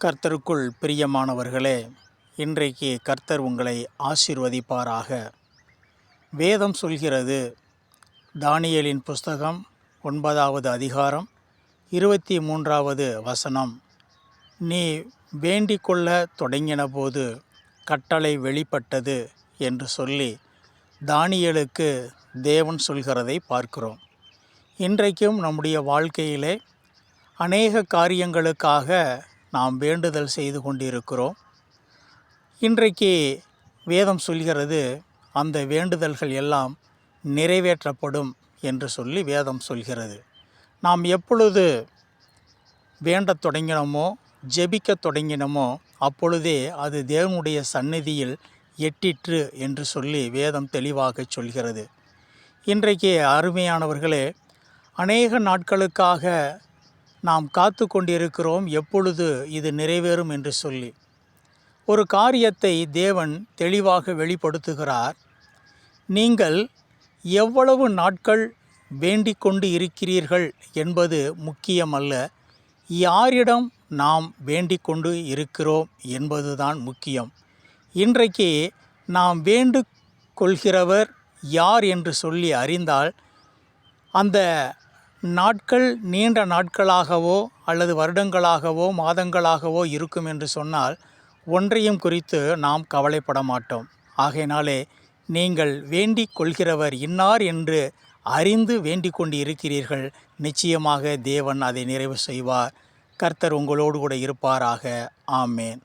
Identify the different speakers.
Speaker 1: கர்த்தருக்குள் பிரியமானவர்களே, இன்றைக்கு கர்த்தர் உங்களை ஆசீர்வதிப்பாராக. வேதம் சொல்கிறது, தானியேலின் புஸ்தகம் 9வது அதிகாரம் 23வது வசனம், நீ வேண்டிக் கொள்ள தொடங்கினபோது கட்டளை வெளிப்பட்டது என்று சொல்லி தானியேலுக்கு தேவன் சொல்கிறதை பார்க்கிறோம். இன்றைக்கும் நம்முடைய வாழ்க்கையிலே அநேக காரியங்களுக்காக நாம் வேண்டுதல் செய்து கொண்டிருக்கிறோம். இன்றைக்கு வேதம் சொல்கிறது, அந்த வேண்டுதல்கள் எல்லாம் நிறைவேற்றப்படும் என்று சொல்லி வேதம் சொல்கிறது. நாம் எப்பொழுது வேண்டத் தொடங்கினோமோ, ஜெபிக்கத் தொடங்கினோமோ, அப்பொழுதே அது தேவனுடைய சந்நிதியில் எட்டிற்று என்று சொல்லி வேதம் தெளிவாக சொல்கிறது. இன்றைக்கு அருமையானவர்களே, அநேக நாட்களுக்காக நாம் காத்து கொண்டிருக்கிறோம், எப்பொழுது இது நிறைவேறும் என்று சொல்லி. ஒரு காரியத்தை தேவன் தெளிவாக வெளிப்படுத்துகிறார். நீங்கள் எவ்வளவு நாட்கள் வேண்டிக் கொண்டு இருக்கிறீர்கள் என்பது முக்கியமல்ல, யாரிடம் நாம் வேண்டிக் கொண்டு இருக்கிறோம் என்பதுதான் முக்கியம். இன்றைக்கு நாம் வேண்டு கொள்கிறவர் யார் என்று சொல்லி அறிந்தால், அந்த நாட்கள் நீண்ட நாட்களாகவோ அல்லது வருடங்களாகவோ மாதங்களாகவோ இருக்கும் என்று சொன்னால் ஒன்றையும் குறித்து நாம் கவலைப்பட மாட்டோம். ஆகையினாலே நீங்கள் வேண்டிக் கொள்கிறவர் இன்னார் என்று அறிந்து வேண்டிக் கொண்டு இருக்கிறீர்கள். நிச்சயமாக தேவன் அதை நிறைவு செய்வார். கர்த்தர் உங்களோடு கூட இருப்பாராக. ஆமேன்.